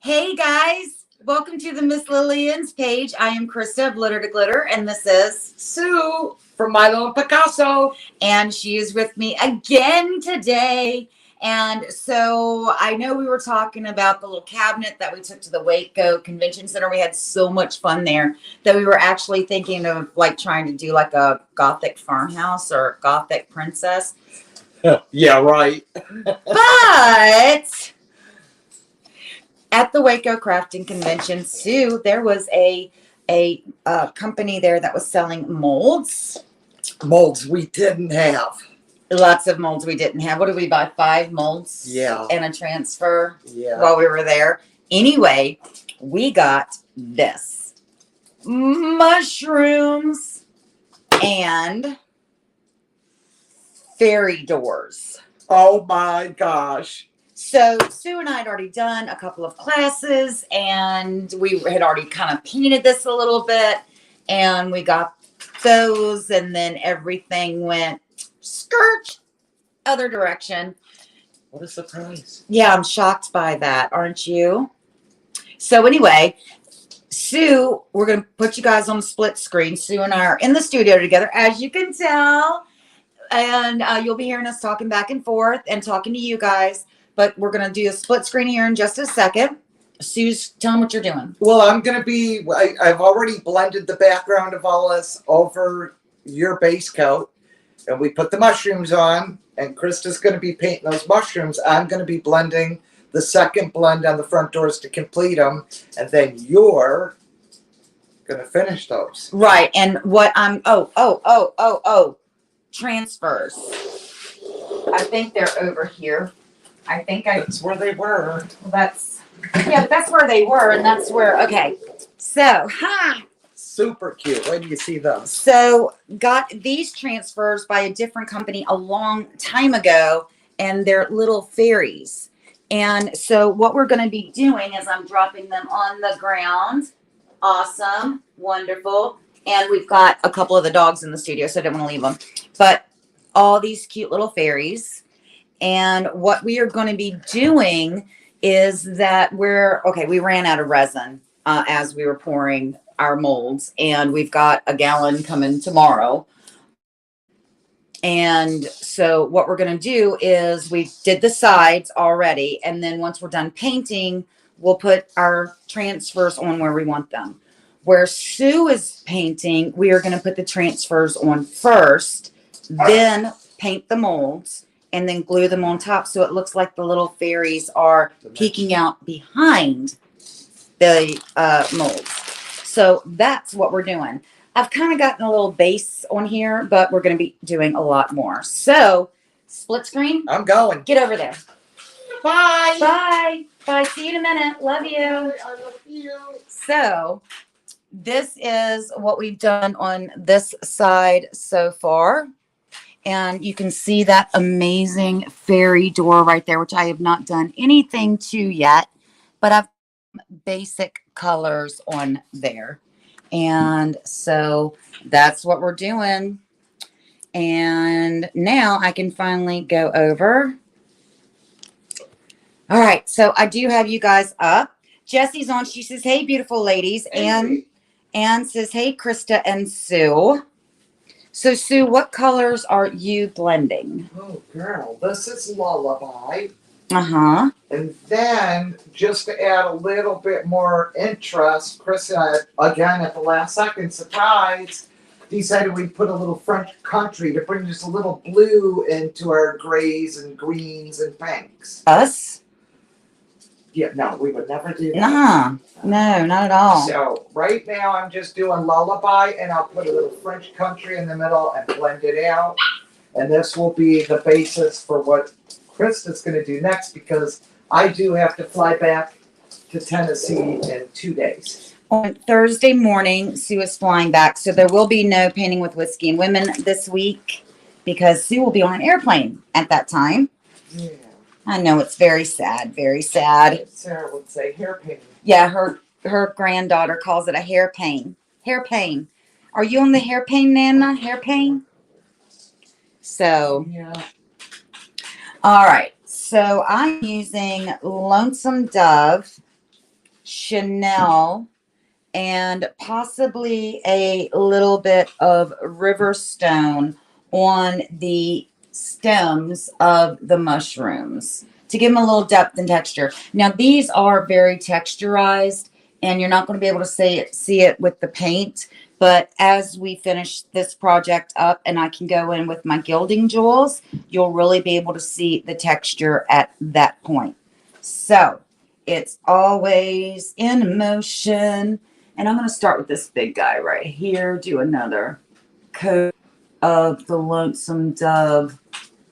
Hey guys, welcome to the Miss Lillian's page. I am Crysta of Litter to Glitter, and this is Sue from Mylo Picasso. and she is with me again today. And so I know we were talking about the little cabinet that we took to the Waco Convention Center. We had so much fun there that we were actually thinking of like trying to do like a gothic farmhouse or gothic princess. Yeah, right. But at the Waco Crafting Convention, Sue, there was a company there that was selling molds. Molds we didn't have. Lots of molds we didn't have. What did we buy? 5 molds? Yeah. And a transfer Yeah. while we were there. Anyway, we got this. Mushrooms and fairy doors. Oh my gosh. So Sue and I had already done a couple of classes and we had already kind of painted this a little bit and we got those and then everything went skirt other direction. What a surprise. Yeah, I'm shocked by that, aren't you? So anyway, Sue, we're going to put you guys on the split screen. Sue and I are in the studio together, as you can tell. And you'll be hearing us talking back and forth and talking to you guys. But we're going to do a split screen here in just a second. Sue's, tell them what you're doing. Well, I'm going to be, I've already blended the background of all this over your base coat. And we put the mushrooms on. And Crysta's going to be painting those mushrooms. I'm going to be blending the second blend on the front doors to complete them. And then you're going to finish those. Right. And what I'm, transfers. I think they're over here. That's where they were. That's where they were. And that's where, okay. So, Super cute. When do you see those? So got these transfers by a different company a long time ago, and they're little fairies. And so what we're going to be doing is I'm dropping them on the ground. Awesome. Wonderful. And we've got a couple of the dogs in the studio, so I didn't want to leave them. But all these cute little fairies. And what we are going to be doing is that we ran out of resin as we were pouring our molds, and we've got a gallon coming tomorrow. And so what we're going to do is we did the sides already, and then once we're done painting, we'll put our transfers on where we want them. Where Sue is painting, we are going to put the transfers on first, then paint the molds, and then glue them on top so it looks like the little fairies are peeking out behind the molds. So that's what we're doing. I've kind of gotten a little base on here, but we're going to be doing a lot more. So, split screen. I'm going. Get over there. Bye. Bye. Bye. See you in a minute. Love you. I love you. So, this is what we've done on this side so far. And you can see that amazing fairy door right there, which I have not done anything to yet, but I've basic colors on there. And so that's what we're doing. And now I can finally go over. All right. So I do have you guys up. Jessie's on. She says, hey, beautiful ladies. And Anne says, hey, Crysta and Sue. So, Sue, what colors are you blending? Oh, girl, this is Lullaby. Uh-huh. And then, just to add a little bit more interest, Crysta, again, at the last second, surprise, decided we'd put a little French country to bring just a little blue into our grays and greens and pinks. Us? Yeah, no, we would never do that. Nah. No, not at all. So, right now, I'm just doing Lullaby, and I'll put a little French country in the middle and blend it out. And this will be the basis for what Crysta's going to do next, because I do have to fly back to Tennessee in 2 days. On Thursday morning, Sue is flying back, so there will be no Painting with Whiskey and Women this week because Sue will be on an airplane at that time. Yeah. I know, it's very sad, very sad. Sarah would say hair painting. Yeah, her granddaughter calls it a hair pain. Hair pain. Are you on the hair pain, Nana? Hair pain? So, Yeah. all right. So I'm using Lonesome Dove Chanel, and possibly a little bit of river stone on the stems of the mushrooms to give them a little depth and texture. Now these are very texturized and you're not going to be able to see it with the paint, but as we finish this project up and I can go in with my gilding jewels, you'll really be able to see the texture at that point. So it's always in motion. And I'm going to start with this big guy right here. Do another coat of the Lonesome Dove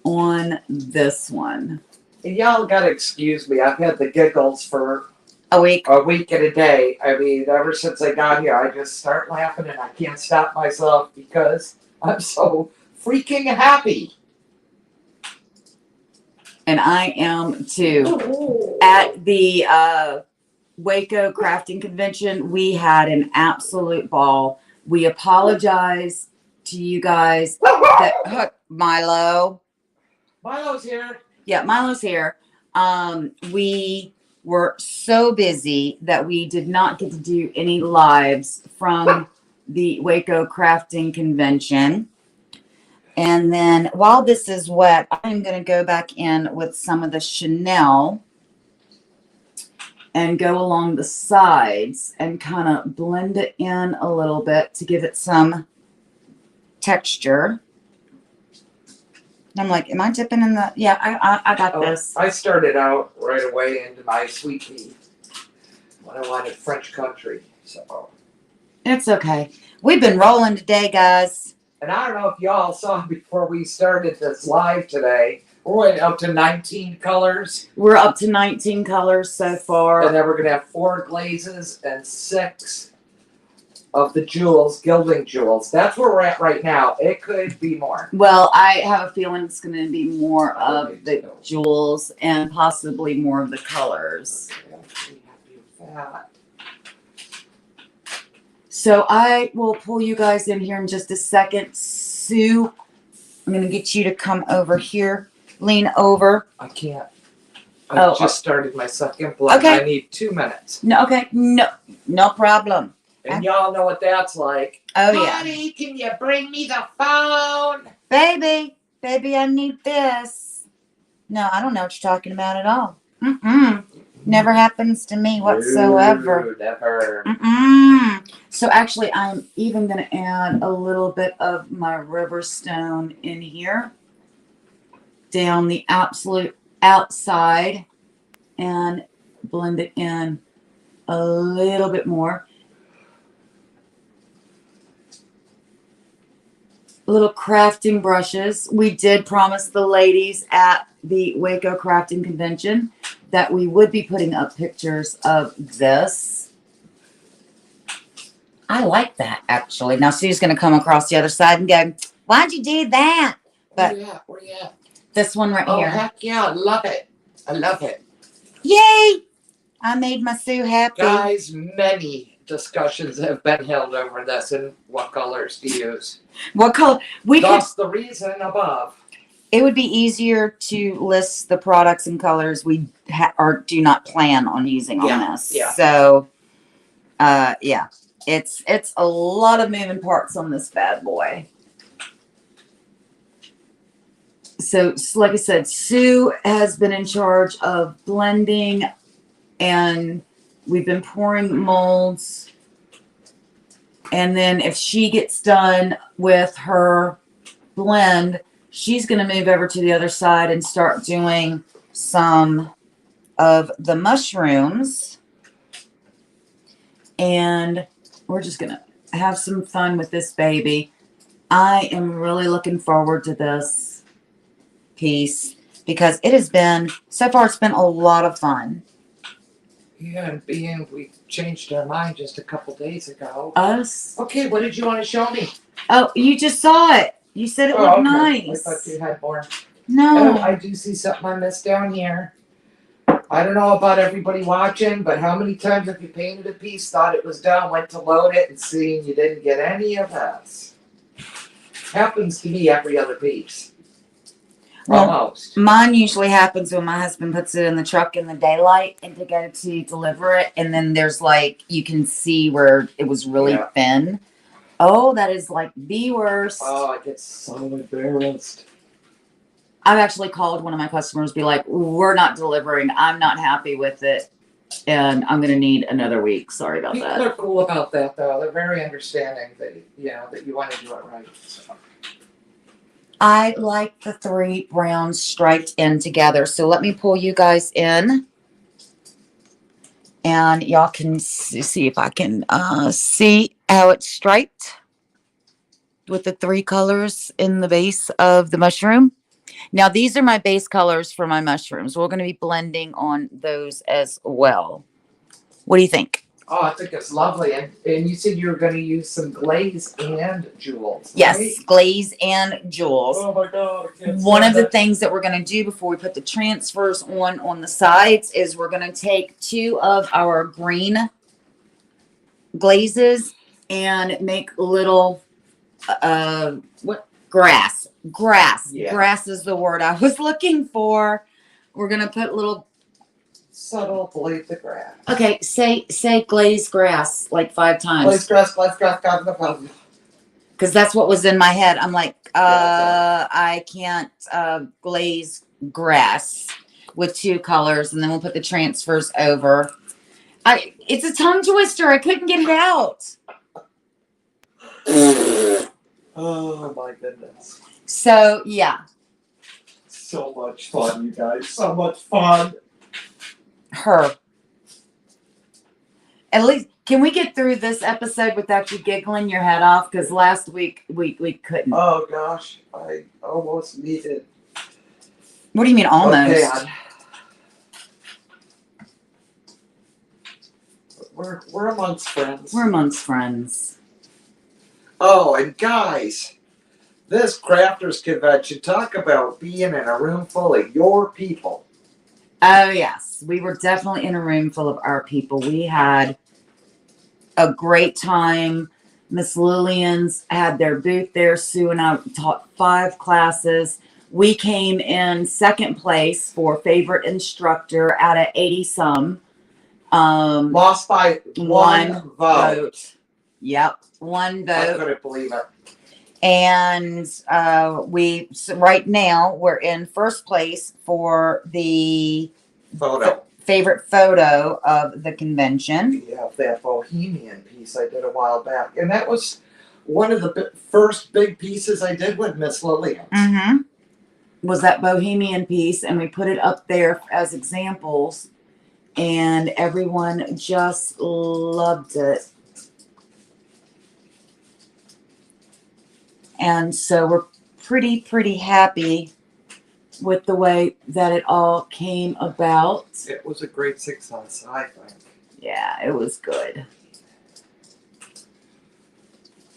on this one. And y'all gotta excuse me. I've had the giggles for A week. a week and a day. I mean, ever since I got here, I just start laughing and I can't stop myself because I'm so freaking happy. And I am too. At the Waco Crafting Convention, we had an absolute ball. We apologize to you guys that Mylo. Milo's here. Yeah, Milo's here. We were so busy that we did not get to do any lives from the Waco Crafting Convention. And then while this is wet, I'm going to go back in with some of the Chanel and go along the sides and kind of blend it in a little bit to give it some texture. I'm like, am I dipping in the... Yeah, I got this. I started out right away into my sweet pea when I wanted French country. So. It's okay. We've been rolling today, guys. And I don't know if y'all saw before we started this live today, we're up to 19 colors. We're up to 19 colors so far. And then we're going to have 4 glazes and 6 of the jewels, gilding jewels. That's where we're at right now. It could be more. Well, I have a feeling it's going to be more of the jewels and possibly more of the colors. So I will pull you guys in here in just a second. Sue, I'm going to get you to come over here. Lean over. I can't. I just started my second blend. Okay. I need 2 minutes. No, okay. No problem. And y'all know what that's like. Oh, yeah. Honey, can you bring me the phone? Baby, I need this. No, I don't know what you're talking about at all. Never happens to me whatsoever. Never. So actually, I'm even going to add a little bit of my river stone in here. Down the absolute outside. And blend it in a little bit more. Little crafting brushes. We did promise the ladies at the Waco Crafting Convention that we would be putting up pictures of this. I like that, actually. Now, Sue's going to come across the other side and go, why'd you do that? But Where you at? This one right Oh, here. heck yeah. I love it. I love it. Yay! I made my Sue happy. Guys, many discussions have been held over this and what colors to use. What color? Thus the reason above. It would be easier to list the products and colors we or do not plan on using on this. Yeah. So, yeah, it's a lot of moving parts on this bad boy. So, like I said, Sue has been in charge of blending, and we've been pouring molds. And then if she gets done with her blend, she's going to move over to the other side and start doing some of the mushrooms. And we're just going to have some fun with this baby. I am really looking forward to this piece because it has been, so far it's been a lot of fun. Yeah, and being we changed our mind just a couple days ago. Us? Okay, what did you want to show me? Oh, you just saw it. You said it looked okay. nice. I thought you had more. No. Oh, I do see something I missed down here. I don't know about everybody watching, but how many times have you painted a piece, thought it was done, went to load it, and seeing you didn't get any of this? Happens to me every other piece. Well, Almost. mine usually happens when my husband puts it in the truck in the daylight and to go to deliver it. And then there's like, you can see where it was really Yeah. thin. Oh, that is like the worst. Oh, I get so embarrassed. I've actually called one of my customers, be like, we're not delivering. I'm not happy with it. And I'm going to need another week. Sorry about People that. are cool about that, though. They're very understanding that, that you want to do it right. So. I like the 3 browns striped in together. So let me pull you guys in. And y'all can see if I can see how it's striped with the 3 colors in the base of the mushroom. Now, these are my base colors for my mushrooms. We're going to be blending on those as well. What do you think? Oh, I think it's lovely. And you said you were going to use some glaze and jewels. Yes, right? glaze and jewels. Oh my God. I can't One stand of the that. things that we're going to do before we put the transfers on the sides is we're going to take 2 of our green glazes and make little what grass Yeah. grass is the word I was looking for. We're going to put little Subtle blades of grass. okay, say glazed grass like 5 times. Glaze grass, God. Because that's what was in my head. I'm like, Yeah, I can't glaze grass with 2 colors, and then we'll put the transfers over. It's a tongue twister. I couldn't get it out. Oh my goodness. So yeah, So much fun, you guys. So much fun. her. At least, can we get through this episode without you giggling your head off? Because last week we couldn't. Oh gosh, I almost needed. What do you mean almost? Okay, we're amongst friends. We're amongst friends. Oh, and guys, this crafters convention, talk about being in a room full of your people. Oh yes, we were definitely in a room full of our people. We had a great time. Miss Lillian's had their booth there. Sue and I taught 5 classes. We came in 2nd place for favorite instructor out of 80 some. Lost by one vote. Yep, 1 I vote. couldn't believe it. And so right now we're in 1st place for the Photo. favorite photo of the convention. Yeah, that Bohemian piece I did a while back, and that was one of the first big pieces I did with Miss Lillian. Mm-hmm. Was that Bohemian piece, and we put it up there as examples, and everyone just loved it. And so we're pretty happy with the way that it all came about. It was a great success, I think. Yeah, it was good.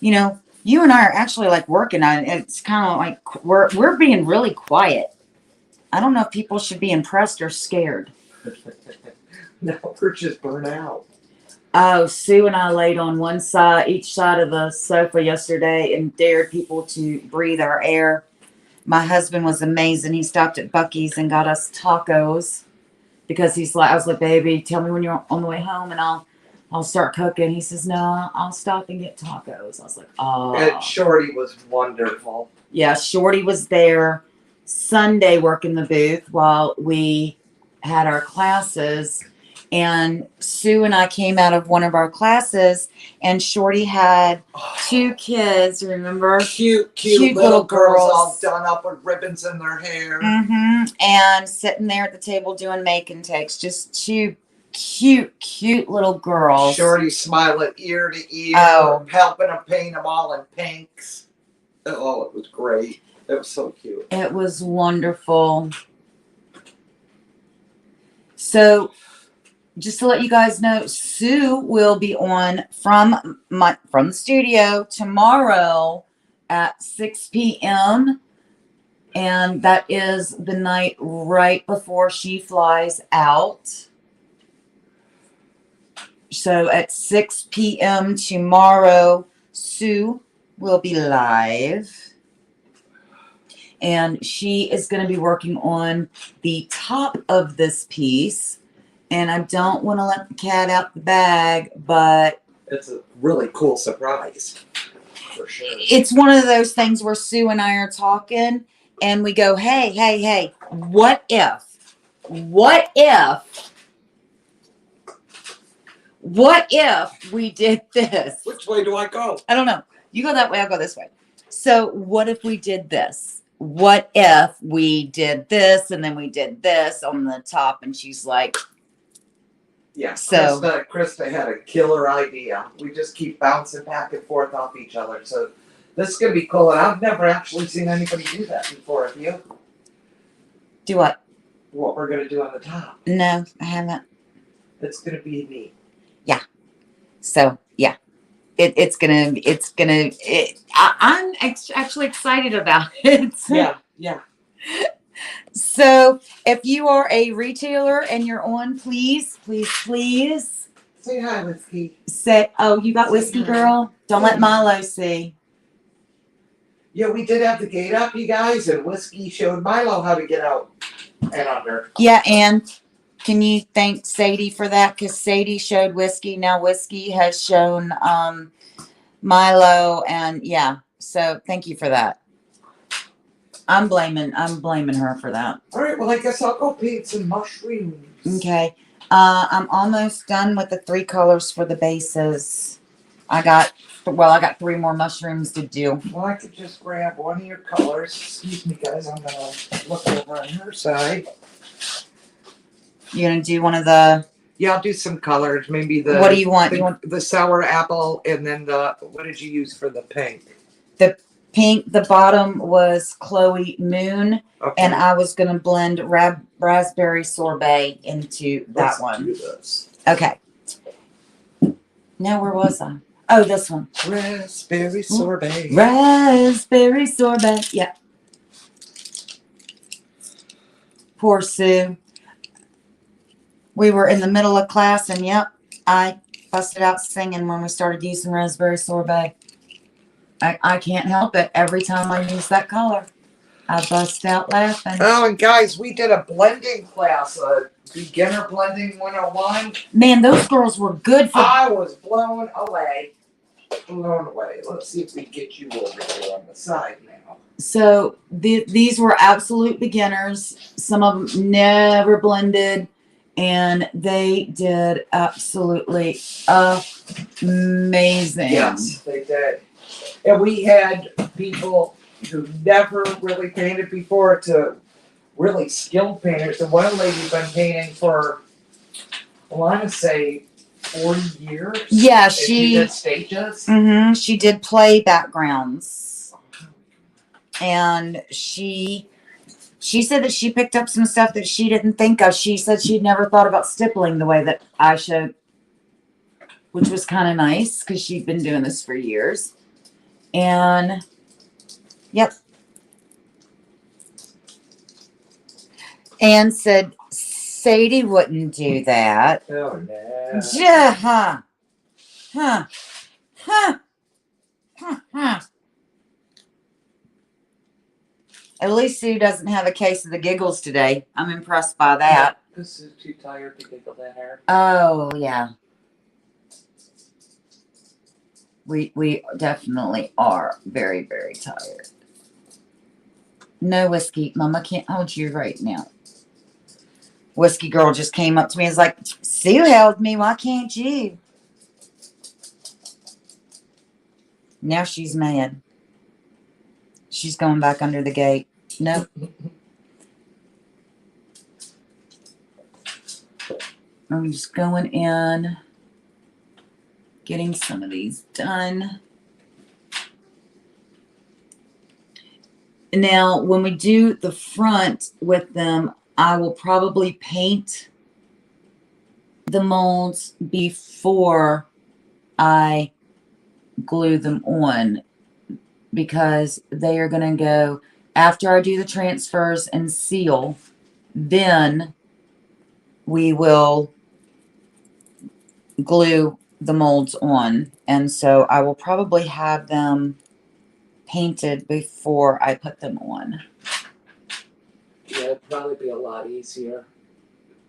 You know, you and I are actually like working on it. It's kind of like we're being really quiet. I don't know if people should be impressed or scared. No, we're just burnt out. Oh, Sue and I laid on each side of the sofa yesterday and dared people to breathe our air. My husband was amazing. He stopped at Buc-ee's and got us tacos because I was like, baby, tell me when you're on the way home and I'll start cooking. He says, no, I'll stop and get tacos. I was like, oh. And Shorty was wonderful. Yeah, Shorty was there Sunday working the booth while we had our classes. And Sue and I came out of one of our classes, and Shorty had 2 kids, remember? Cute girls little girls all done up with ribbons in their hair. Mm-hmm. And sitting there at the table doing make and takes. Just 2 cute little girls. Shorty smiling ear to ear, helping them paint them all in pinks. Oh, it was great. It was so cute. It was wonderful. So, just to let you guys know, Sue will be on from the studio tomorrow at 6 p.m. And that is the night right before she flies out. So at 6 p.m. tomorrow, Sue will be live. And she is going to be working on the top of this piece. And I don't want to let the cat out the bag, but It's a really cool surprise. For sure. it's one of those things where Sue and I are talking and we go, hey, what if we did this? Which way do I go? I don't know. You go that way, I'll go this way. So what if we did this? What if we did this and then we did this on the top? And she's like, yeah, so Crysta had a killer idea. We just keep bouncing back and forth off each other. So this is going to be cool. And I've never actually seen anybody do that before. Have you? do what? What we're going to do on the top. No, I haven't. It's going to be neat. So yeah, I'm actually excited about it. Yeah. So if you are a retailer and you're on, please Say hi, Whiskey. say, oh, you got whiskey, girl? Don't let Mylo see. Yeah, we did have the gate up, you guys, and Whiskey showed Mylo how to get out and under. Yeah, and can you thank Sadie for that? Because Sadie showed Whiskey. Now Whiskey has shown Mylo, and yeah. So thank you for that. I'm blaming her for that. All right, well, I guess I'll go paint some mushrooms. Okay. I'm almost done with the 3 colors for the bases. I got 3 more mushrooms to do. Well, I could just grab one of your colors. Excuse me, guys. I'm gonna look over on her side. You're gonna do one of the. Yeah, I'll do some colors. Maybe the. What do you want? You want the sour apple, and then the. What did you use for the pink? the pink. The bottom was Chloe Moon, Okay. and I was gonna blend raspberry sorbet into that one. Do this. Okay. Now where was I? Oh, this one. Raspberry sorbet. Raspberry sorbet. Yeah. Poor Sue. We were in the middle of class, and yep, I busted out singing when we started using raspberry sorbet. I can't help it. Every time I use that color, I bust out laughing. Oh, and guys, we did a blending class, a beginner blending 101. Man, those girls were good for. I was blown away. Let's see if we get you over here on the side now. So these were absolute beginners. Some of them never blended, and they did absolutely amazing. Yes, they did. And we had people who never really painted before to really skilled painters. And one lady's been painting for, I want to say, 40 years. Yeah, she did stages. Mm-hmm, she did play backgrounds, and she said that she picked up some stuff that she didn't think of. She said she'd never thought about stippling the way that I showed, which was kind of nice because she'd been doing this for years. And yep. And said Sadie wouldn't do that. Oh, no. Yeah, huh. At least Sue doesn't have a case of the giggles today. I'm impressed by that. This is too tired to giggle that hair. Oh, yeah. We definitely are very, very tired. No, Whiskey. Mama can't hold you right now. Whiskey girl just came up to me and was like, Sue held me. Why can't you? Now she's mad. She's going back under the gate. Nope. I'm just going in, getting some of these done. Now, when we do the front with them, I will probably paint the molds before I glue them on, because they are going to go after I do the transfers and seal. Then we will glue the molds on, and so I will probably have them painted before I put them on. probably be a lot easier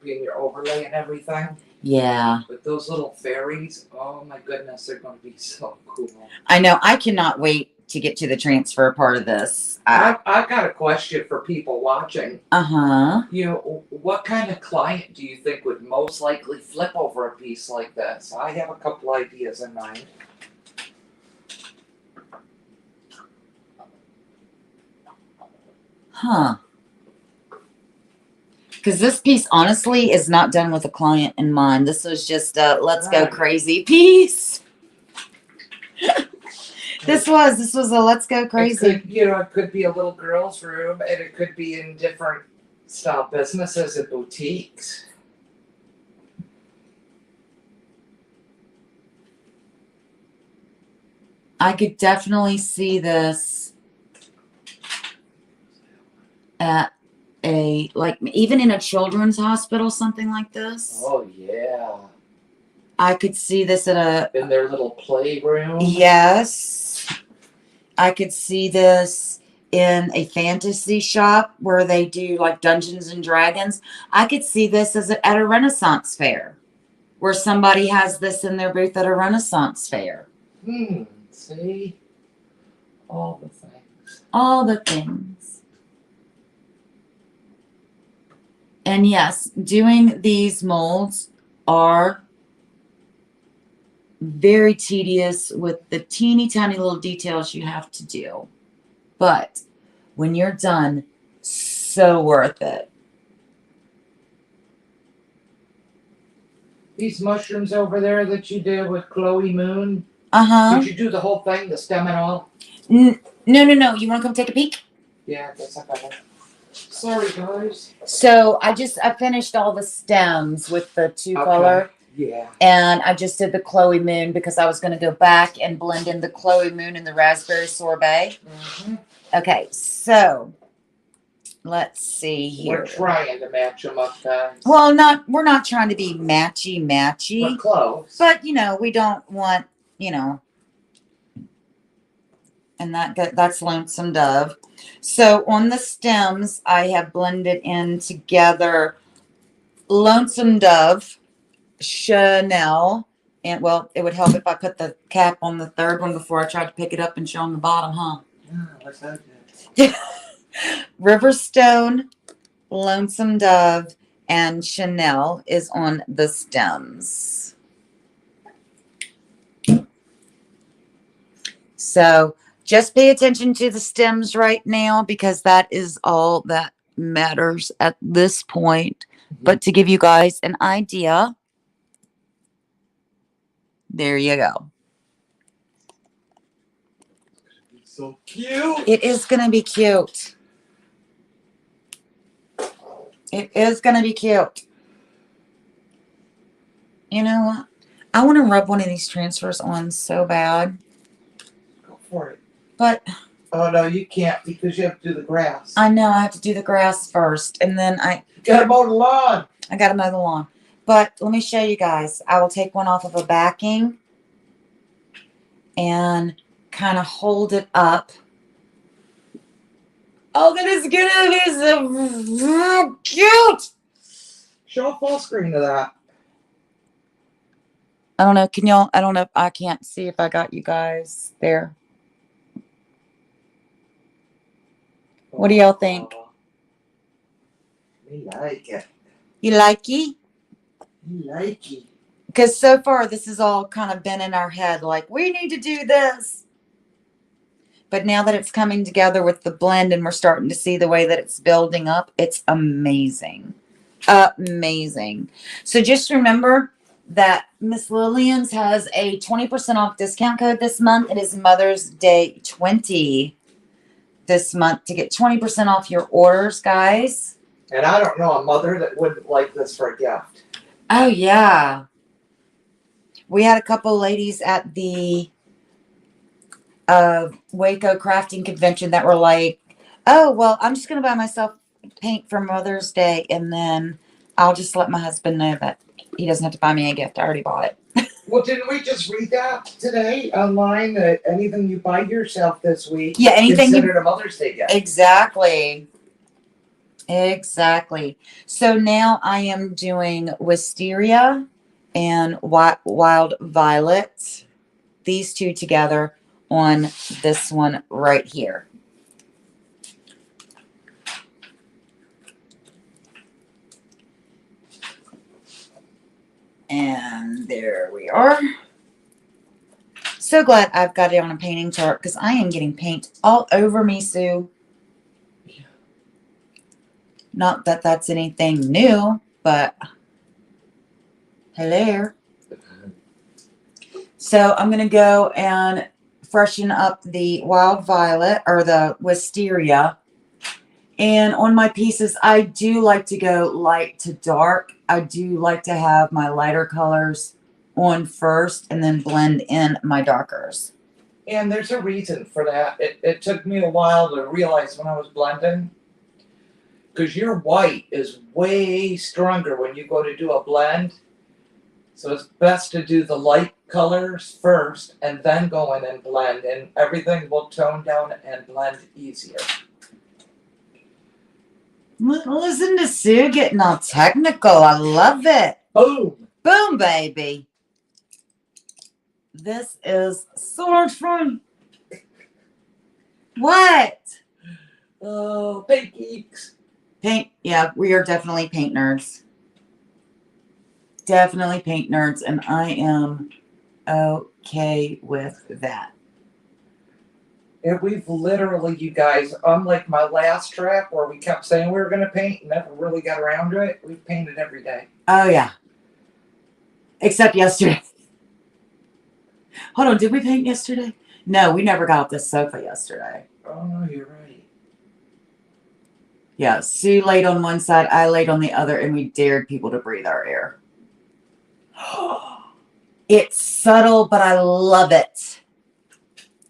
being your overlay and everything. Yeah. But those little fairies, oh my goodness, they're going to be so cool. I know. I cannot wait to get to the transfer part of this. I've got a question for people watching. Uh-huh. You know, what kind of client do you think would most likely flip over a piece like this? I have a couple ideas in mind. Huh. Because this piece, honestly, is not done with a client in mind. This was just a let's go Right. crazy piece. This was a let's go crazy. It could be a little girl's room, and it could be in different style businesses and boutiques. I could definitely see this at a, like, even in a children's hospital, something like this. Oh yeah. I could see this at a, In their little playroom. yes. I could see this in a fantasy shop where they do like Dungeons and Dragons. I could see this as at a Renaissance fair where somebody has this in their booth at a Renaissance fair. See? All the things. All the things. And yes, doing these molds are very tedious with the teeny tiny little details you have to do. But when you're done, so worth it. These mushrooms over there that you did with Chloe Moon, Uh-huh. did you do the whole thing, the stem and all? No. You want to come take a peek? Yeah, I guess I got it. Sorry, guys. So I finished all the stems with the two color. Yeah. And I just did the Chloe Moon because I was going to go back and blend in the Chloe Moon and the raspberry sorbet. Mm-hmm. Okay, so let's see here. We're trying to match them up, guys. Well, we're not trying to be matchy. We're close. But, we don't want, and that's Lonesome Dove. So on the stems, I have blended in together Lonesome Dove, Chanel, and well, it would help if I put the cap on the third one before I tried to pick it up and show them the bottom, huh? Yeah, what's that? Riverstone, Lonesome Dove, and Chanel is on the stems. So just pay attention to the stems right now because that is all that matters at this point. But to give you guys an idea, there you go. So cute. It is going to be cute. It is going to be cute. You know what? I want to rub one of these transfers on so bad. Go for it. But oh no, you can't because you have to do the grass. I know I have to do the grass first, and then I gotta mow the lawn. I gotta mow the lawn. But let me show you guys. I will take one off of a backing and kind of hold it up. Oh, that is gonna be so cute. Show a full screen of that. I don't know. Can y'all? I don't know. I can't see if I got you guys there. What do y'all think? We like it. You like it? We like it. Because so far, this has all kind of been in our head, like, we need to do this. But now that it's coming together with the blend and we're starting to see the way that it's building up, it's amazing. Amazing. So just remember that Miss Lillian's has a 20% off discount code this month. It is Mother's Day 20 this month to get 20% off your orders, guys. And I don't know a mother that wouldn't like this for a gift. Oh, yeah. We had a couple ladies at the Waco Crafting Convention that were like, oh, well, I'm just going to buy myself paint for Mother's Day, and then I'll just let my husband know that he doesn't have to buy me a gift. I already bought it. Well, didn't we just read that today online that anything you buy yourself this week Yeah, anything considered a Mother's Day gift? Exactly. Exactly. So now I am doing wisteria and wild violet, these two together on this one right here. And there we are. So glad I've got it on a painting chart because I am getting paint all over me, Sue. Not that that's anything new, but hello. So I'm going to go and freshen up the wild violet or the wisteria. And on my pieces, I do like to go light to dark. I do like to have my lighter colors on first and then blend in my darkers. And there's a reason for that. It took me a while to realize when I was blending, because your white is way stronger when you go to do a blend. So it's best to do the light colors first and then go in and blend, and everything will tone down and blend easier. Listen to Sue getting all technical. I love it. Boom! Boom, baby. This is so much fun. What? Oh, paint geeks. Paint. Yeah, we are definitely paint nerds. Definitely paint nerds, and I am okay with that. And we've literally, you guys, unlike my last trap where we kept saying we were going to paint and never really got around to it, we've painted every day. Oh, yeah. Except yesterday. Hold on, did we paint yesterday? No, we never got off this sofa yesterday. Oh, you're right. Yeah, Sue laid on one side, I laid on the other, and we dared people to breathe our air. It's subtle, but I love it.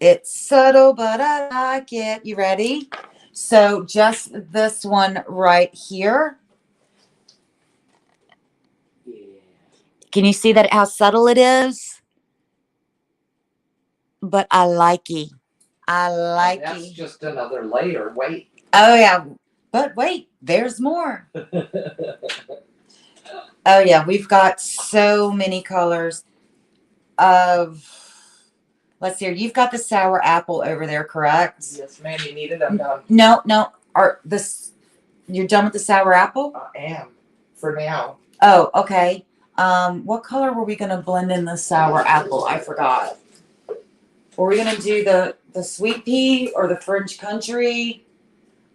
It's subtle, but I like it. You ready? So just this one right here. Yeah. Can you see that how subtle it is? But I like it. I like And that's it. just another layer. Wait. Oh yeah. But wait, there's more. Oh yeah, we've got so many colors of, let's see here. You've got the sour apple over there, correct? Yes, ma'am, you need it. I'm done. No. You're done with the sour apple? I am. For now. Oh, okay. What color were we gonna blend in the sour apple? I forgot. Were we gonna do the sweet pea or the French country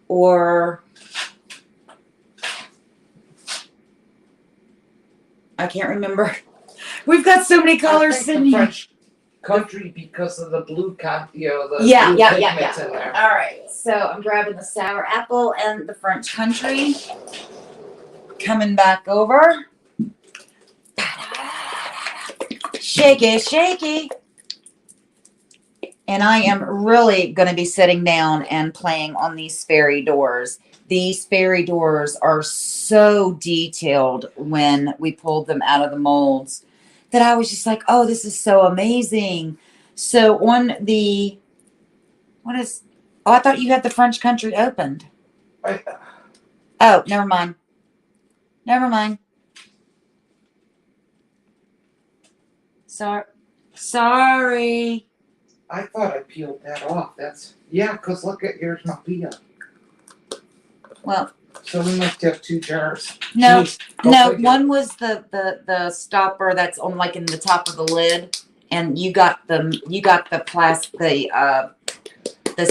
or I can't remember. We've got so many colors sitting here. French country because of the blue the Yeah. blue pigments in there. All right. So I'm grabbing the sour apple and the French country. Coming back over. Shaky, shaky. And I am really going to be sitting down and playing on these fairy doors. These fairy doors are so detailed when we pulled them out of the molds that I was just like, oh, this is so amazing. So on the, I thought you had the French country opened. Oh, never mind. Never mind. Sorry. I thought I peeled that off. Yeah, because look at yours not peel. Well, so we must have two jars. No, Jeez, no. figure. One was the stopper that's on like in the top of the lid, and you got the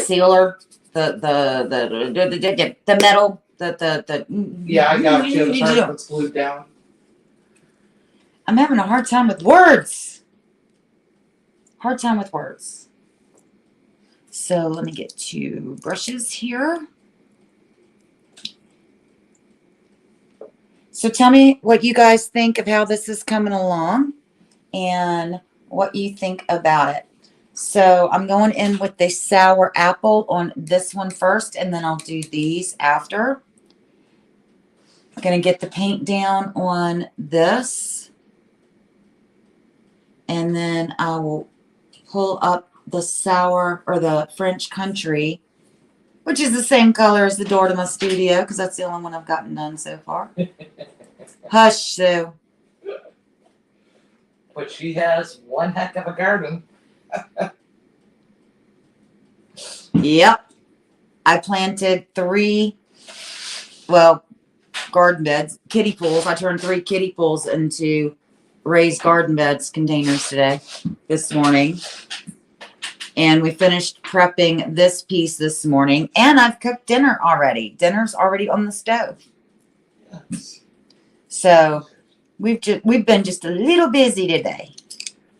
sealer, the metal, the. Yeah, I got you. The part that's glued down. I'm having a hard time with words. So let me get two brushes here. So tell me what you guys think of how this is coming along and what you think about it. So I'm going in with the sour apple on this one first, and then I'll do these after. I'm going to get the paint down on this, and then I will pull up the sour or the French country. which is the same color as the door to my studio because that's the only one I've gotten done so far. Hush, Sue. But she has one heck of a garden. Yep. I planted 3, garden beds, kiddie pools. I turned 3 kiddie pools into raised garden beds containers this morning. And we finished prepping this piece this morning. And I've cooked dinner already. Dinner's already on the stove. Yes. So we've been just a little busy today.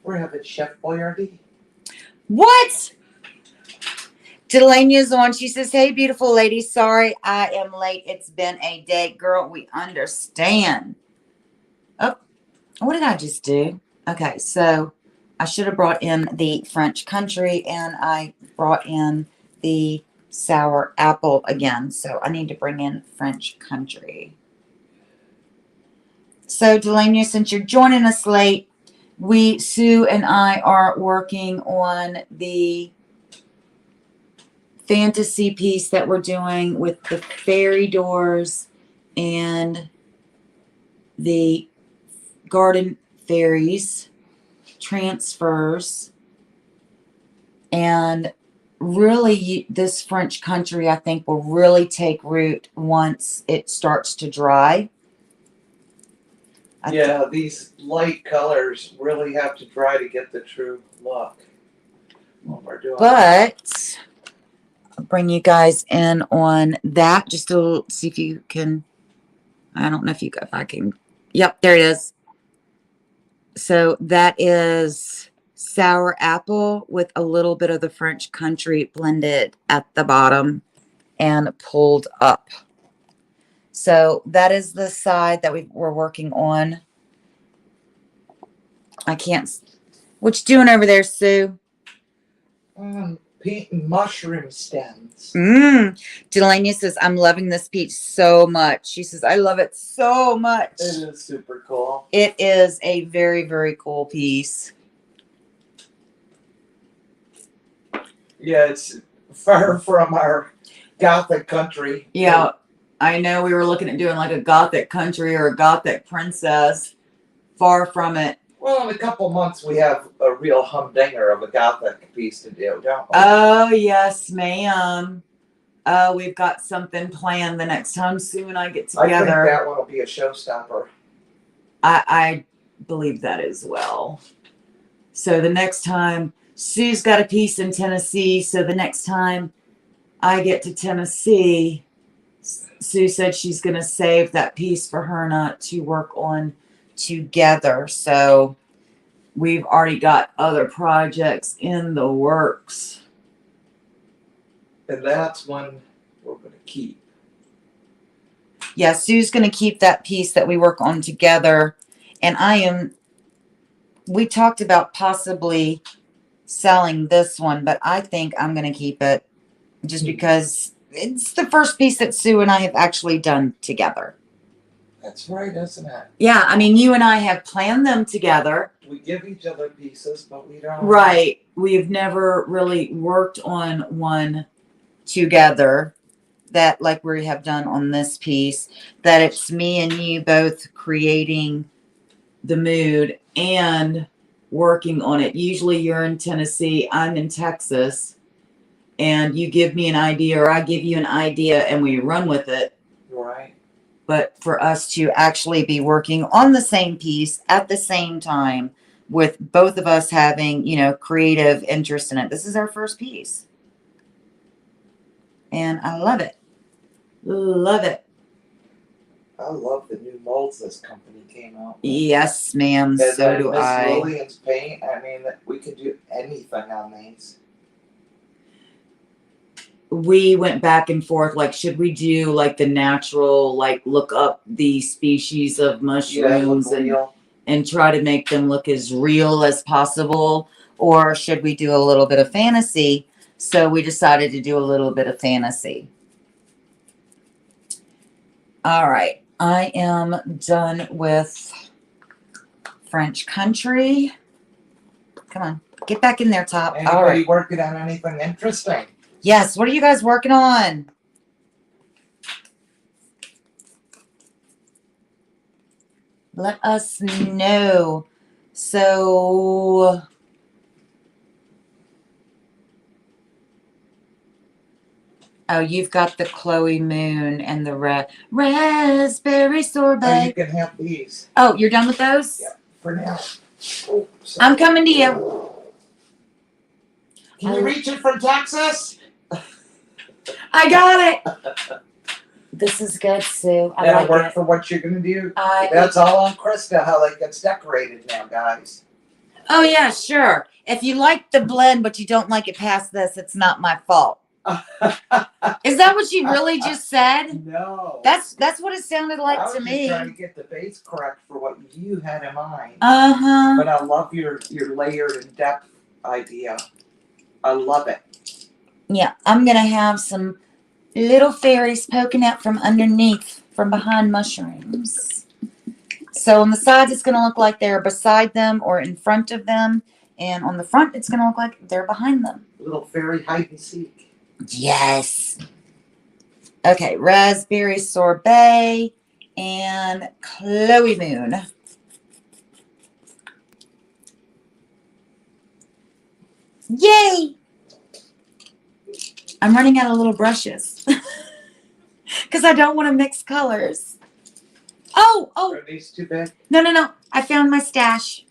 We're having Chef Boyardee. What? Delania's on. She says, hey, beautiful lady. Sorry I am late. It's been a day. Girl, we understand. Oh, what did I just do? Okay, so I should have brought in the French country and I brought in the sour apple again. So I need to bring in French country. So Delania, since you're joining us late, Sue and I are working on the fantasy piece that we're doing with the fairy doors and the garden fairies transfers, and really this French country I think will really take root once it starts to dry. Yeah, these light colors really have to dry to get the true look. What we're doing. But I'll bring you guys in on that just to see if you can. I don't know if I can. Yep, there it is. So that is sour apple with a little bit of the French country blended at the bottom and pulled up. So that is the side that we're working on. I can't. What you doing over there, Sue? Painting mushroom stems. Delania says, I'm loving this peach so much. She says, I love it so much. It is super cool. It is a very, very cool piece. Yeah, it's far from our Gothic country. Yeah, I know we were looking at doing like a Gothic country or a Gothic princess. Far from it. Well, in a couple months, we have a real humdinger of a Gothic piece to do, don't we? Oh, yes, ma'am. We've got something planned the next time Sue and I get together. I think that one will be a showstopper. I believe that as well. So the next time, Sue's got a piece in Tennessee. So the next time I get to Tennessee, Sue said she's going to save that piece for her and I to work on together. So we've already got other projects in the works. And that's one we're going to keep. Yeah, Sue's going to keep that piece that we work on together. And we talked about possibly selling this one, but I think I'm going to keep it just because it's the first piece that Sue and I have actually done together. That's right, isn't it? Yeah, I mean, you and I have planned them together. We give each other pieces, but we don't. Right. We've never really worked on one together that like we have done on this piece, that it's me and you both creating the mood and working on it. Usually you're in Tennessee, I'm in Texas, and you give me an idea or I give you an idea and we run with it. Right. But for us to actually be working on the same piece at the same time with both of us having, creative interest in it. This is our first piece. And I love it. Love it. I love the new molds this company came out with. Yes, ma'am. And So do Miss I. Lillian's paint, I mean, we could do anything on these. We went back and forth, like, should we do like the natural, like look up the species of mushrooms and try to make them look as real as possible? Or should we do a little bit of fantasy? So we decided to do a little bit of fantasy. All right. I am done with French country. Come on. Get back in there, Top. Anybody All right. working on anything interesting? Yes. What are you guys working on? Let us know. So, oh, you've got the Chloe Moon and the raspberry Oh, sorbet. you can have these. Oh, you're done with those? Yeah, for now. Oh, I'm coming to you. Can you reach it from Texas? I got it. This is good, Sue. I That'll like work it. for what you're gonna do. I That's all on Crysta, how that gets decorated now, guys. Oh yeah, sure. If you like the blend but you don't like it past this, it's not my fault. Is that what you really just said? No. That's what it sounded like I was to just me. trying to get the base correct for what you had in mind. Uh-huh. But I love your layered and depth idea. I love it. Yeah, I'm gonna have some little fairies poking out from underneath, from behind mushrooms. So on the sides, it's gonna look like they're beside them or in front of them, and on the front, it's gonna look like they're behind them. Little fairy hide and seek. Yes. Okay, raspberry sorbet and Chloe Moon. Yay! I'm running out of little brushes because I don't want to mix colors. Oh! Are these too big? No. I found my stash.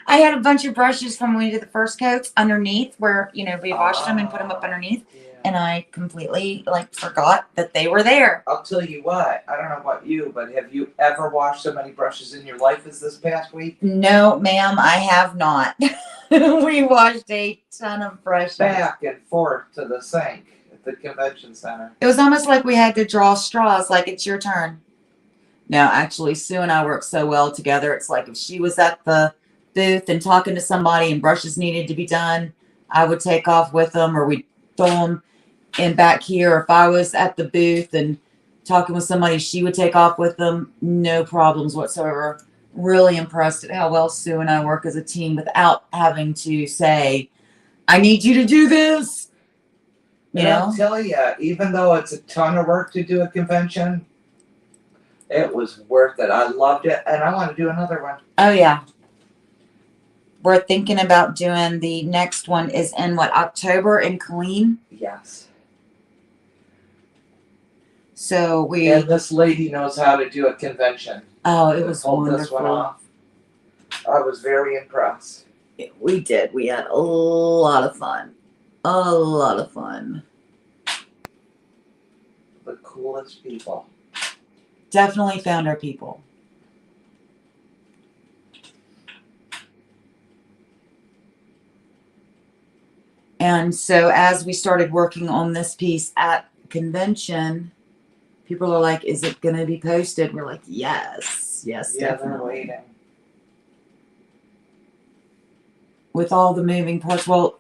I had a bunch of brushes from when we did the first coats underneath where, we washed them and put them up underneath. Yeah. And I completely, forgot that they were there. I'll tell you what, I don't know about you, but have you ever washed so many brushes in your life as this past week? No, ma'am, I have not. We washed a ton of brushes. Back and forth to the sink at the convention center. It was almost like we had to draw straws, like it's your turn. No, actually, Sue and I work so well together. It's like if she was at the booth and talking to somebody and brushes needed to be done, I would take off with them, or we'd throw them in back here. If I was at the booth and talking with somebody, she would take off with them. No problems whatsoever. Really impressed at how well Sue and I work as a team without having to say, I need you to do this. You And know? I'll tell you, even though it's a ton of work to do a convention, it was worth it. I loved it, and I want to do another one. Oh, yeah. We're thinking about doing the next one is in October in Killeen. Yes. So And this lady knows how to do a convention. Oh, it was Pulled wonderful. this one off. I was very impressed. We did. We had a lot of fun. A lot of fun. The coolest people. Definitely found our people. And so as we started working on this piece at convention, people are like, is it going to be posted? We're like, yes, Yeah, definitely. they're waiting. With all the moving parts. Well,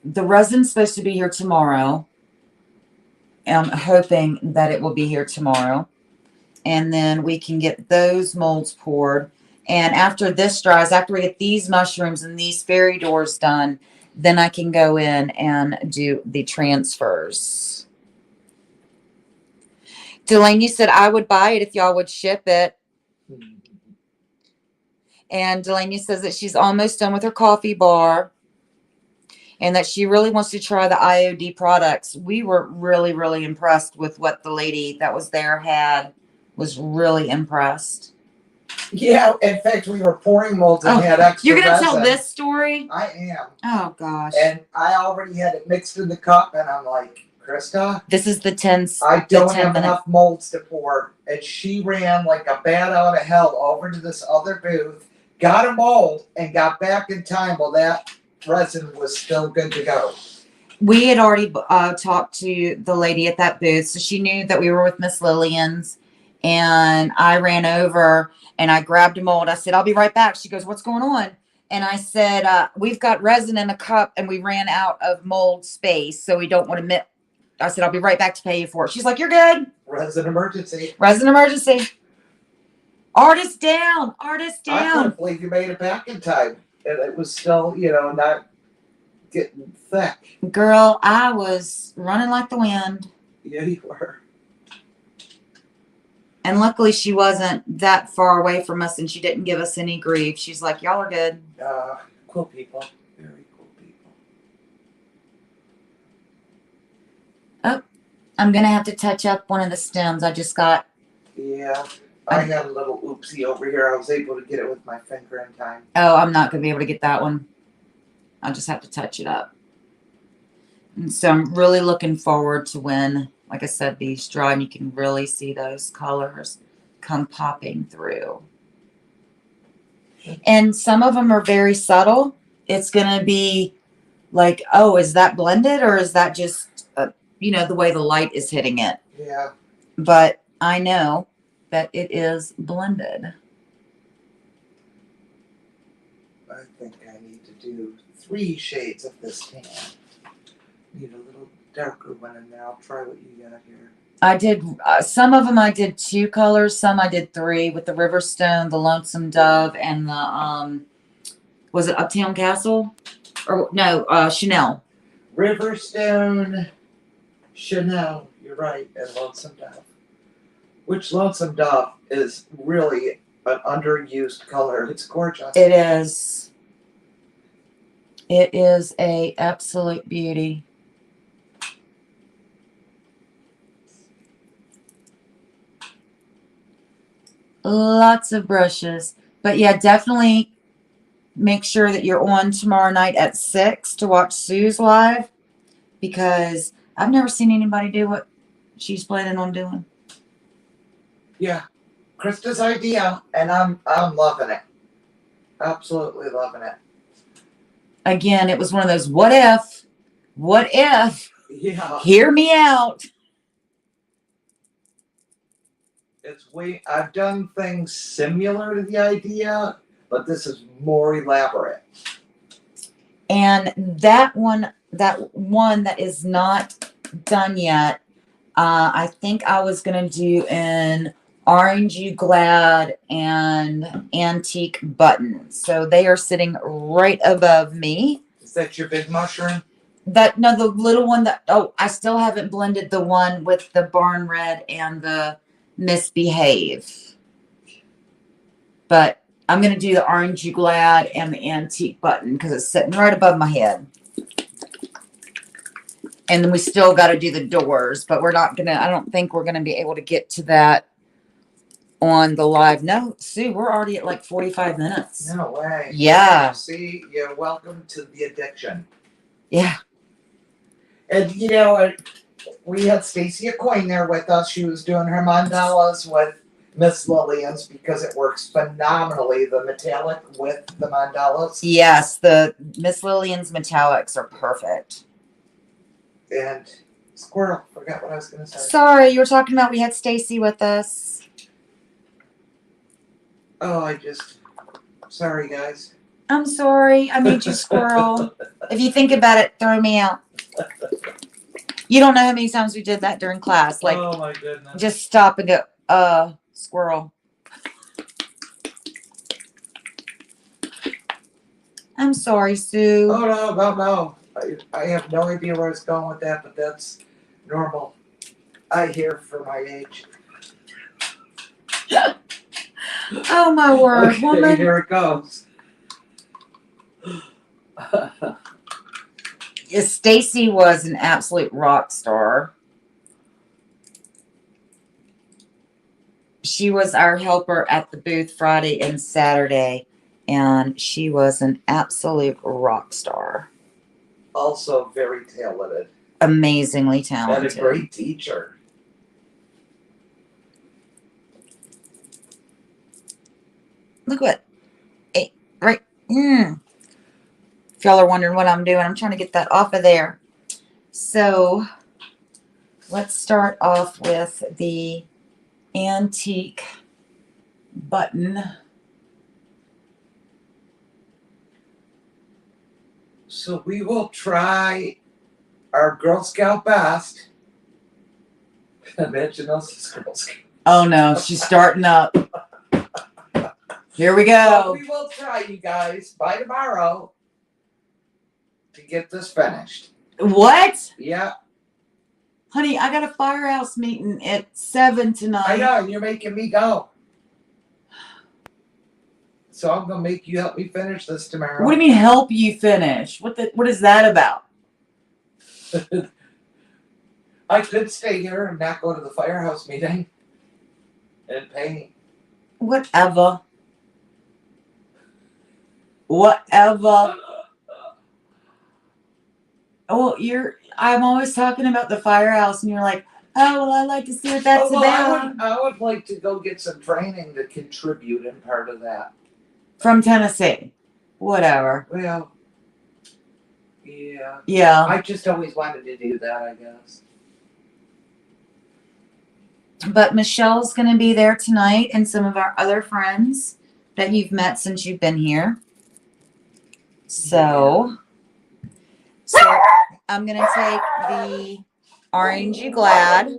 the resin's supposed to be here tomorrow. I'm hoping that it will be here tomorrow. And then we can get those molds poured. And after this dries, after we get these mushrooms and these fairy doors done, then I can go in and do the transfers. Delaney said I would buy it if y'all would ship it. And Delaney says that she's almost done with her coffee bar and that she really wants to try the IOD products. We were really, really impressed with what the lady that was there had. Was really impressed. Yeah, in fact, we were pouring molds and had extra You're going to resin. tell this story? I am. Oh, gosh. And I already had it mixed in the cup, and I'm like, Crysta, this is the 10. I don't have enough molds to pour. And she ran like a bat out of hell over to this other booth, got a mold, and got back in time while that resin was still good to go. We had already talked to the lady at that booth, so she knew that we were with Miss Lillian's. And I ran over and I grabbed a mold. I said, I'll be right back. She goes, what's going on? And I said, we've got resin in a cup and we ran out of mold space. So we don't want to I said, I'll be right back to pay you for it. She's like, you're good. Resin emergency. Resin emergency. Artist down. Artist down. I couldn't believe you made it back in time. And it was still, not getting thick. Girl, I was running like the wind. Yeah, you were. And luckily she wasn't that far away from us and she didn't give us any grief. She's like, y'all are good. Cool people. Very cool people. Oh, I'm going to have to touch up one of the stems. I just got... Yeah. I got a little oopsie over here. I was able to get it with my finger in time. Oh, I'm not going to be able to get that one. I'll just have to touch it up. And so I'm really looking forward to when, like I said, these dry and you can really see those colors come popping through. And some of them are very subtle. It's going to be like, oh, is that blended or is that just, you know, the way the light is hitting it? Yeah. But I know that it is blended. I think I need to do 3 shades of this tan. Need a little darker one in there. I'll try what you got here. I did, some of them I did 2 colors, some I did 3 with the Riverstone, the Lonesome Dove, and the, was it Uptown Castle? Or, no, Chanel. Riverstone, Chanel, you're right, and Lonesome Dove. Which Lonesome Dove is really an underused color. It's gorgeous. It is. It is a absolute beauty. Lots of brushes. But yeah, definitely make sure that you're on tomorrow night at 6 to watch Sue's live. Because I've never seen anybody do what she's planning on doing. Yeah. Crysta's idea, and I'm loving it. Absolutely loving it. Again, it was one of those what if? Yeah. Hear me out. I've done things similar to the idea, but this is more elaborate. And that one that is not done yet, I think I was going to do an Orange You Glad and Antique Button. So they are sitting right above me. Is that your big mushroom? No, the little one that, oh, I still haven't blended the one with the Barn Red and the Misbehave. But I'm going to do the Orange You Glad and the Antique Button because it's sitting right above my head. And then we still got to do the doors, but we're not going to, I don't think we're going to be able to get to that on the live. No, Sue, we're already at like 45 minutes. No way. Yeah. See, you're welcome to the addiction. Yeah. And you know, we had Stacy Coyne there with us. She was doing her mandalas with Miss Lillian's because it works phenomenally, the metallic with the mandalas. Yes, the Miss Lillian's metallics are perfect. And squirrel, forgot what I was going to say. Sorry, you were talking about we had Stacy with us. Oh, sorry guys. I'm sorry, I made you squirrel. If you think about it, throw me out. You don't know how many times we did that during class. Like, oh my goodness. Just stop and go, squirrel. I'm sorry, Sue. Oh, no. I have no idea where I was going with that, but that's normal. I hear for my age. Oh, my word, Okay, woman. here it goes. Stacy was an absolute rock star. She was our helper at the booth Friday and Saturday, and she was an absolute rock star. Also very talented. Amazingly talented. And a great teacher. Look what, right. If y'all are wondering what I'm doing, I'm trying to get that off of there. So let's start off with the Antique Button. So we will try our Girl Scout best. Imagine us as Girl Scouts. Oh no, she's starting up. Here we But go. we will try, you guys, by tomorrow. to get this finished. What? Yeah, Honey, I got a firehouse meeting at 7 tonight. I know, and you're making me go. So I'm gonna make you help me finish this tomorrow. What do you mean help you finish? What is that about? I could stay here and not go to the firehouse meeting and paint. Whatever. Whatever. Oh, I'm always talking about the firehouse and you're like, oh, well, I'd like to see what that's about. I would like to go get some training to contribute in part of that. From Tennessee. Whatever. Well, yeah. Yeah. I just always wanted to do that, I guess. But Michelle's going to be there tonight and some of our other friends that you've met since you've been here. So I'm going to take the orangey glad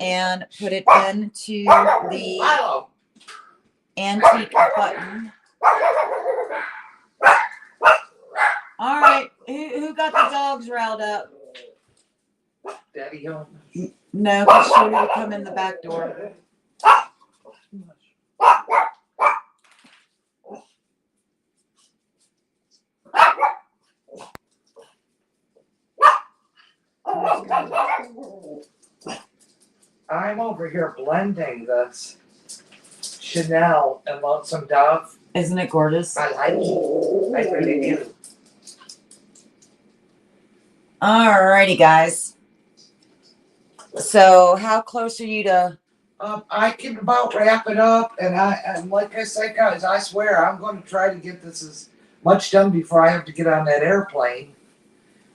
and put it into the Mylo. antique button. All right. Who got the dogs riled up? Daddy home. No, because she would come in the back door. I'm over here blending this Chanel and Lonesome Dove. Isn't it gorgeous? I like it. I really do. Alrighty, guys. So, how close are you to? I can about wrap it up, and like I said, guys, I swear I'm going to try to get this as much done before I have to get on that airplane,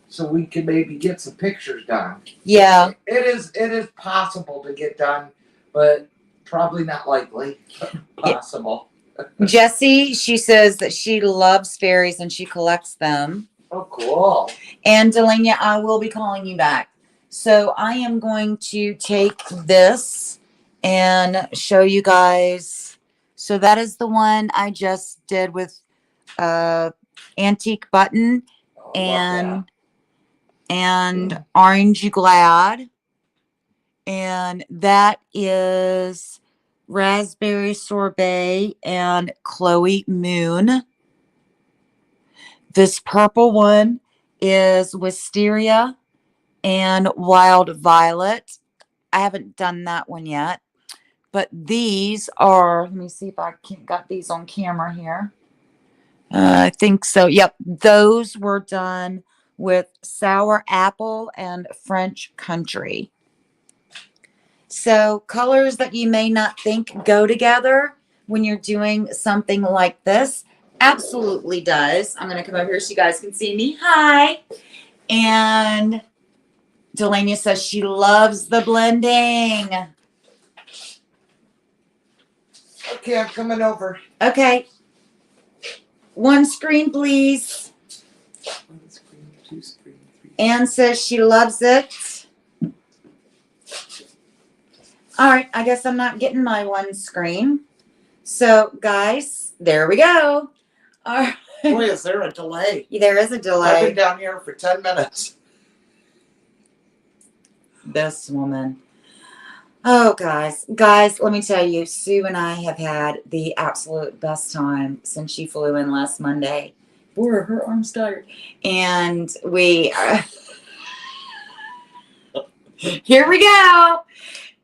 so we can maybe get some pictures done. Yeah. It is possible to get done, but probably not likely. Possible. Jessie, she says that she loves fairies and she collects them. Oh, cool. And Delania, I will be calling you back. So I am going to take this and show you guys. So that is the one I just did with antique button and orange glad. And that is raspberry sorbet and Chloe Moon. This purple one is wisteria and wild violet. I haven't done that one yet, but these are, let me see if I got these on camera here. I think so. Yep. Those were done with sour apple and French country. So colors that you may not think go together when you're doing something like this absolutely does. I'm going to come over here so you guys can see me. Hi. And Delania says she loves the blending. Okay, I'm coming over. Okay. One screen, please. One screen, two screen, three. Anne says she loves it. All right, I guess I'm not getting my one screen. So, guys, there we go. All right. Boy, is there a delay. There is a delay. I've been down here for 10 minutes. This woman. Oh, guys, let me tell you, Sue and I have had the absolute best time since she flew in last Monday. Boy, her arm's tired. And we, here we go.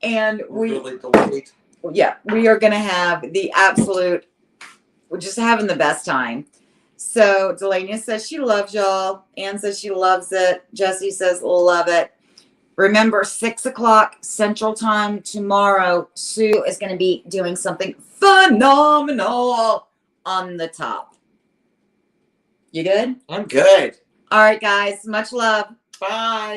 And We're really delayed. Yeah, we are going to have the absolute, we're just having the best time. So Delania says she loves y'all. Anne says she loves it. Jessie says love it. Remember, 6 o'clock Central Time tomorrow, Sue is going to be doing something phenomenal on the top. You good? I'm good. All right, guys. Much love. Bye.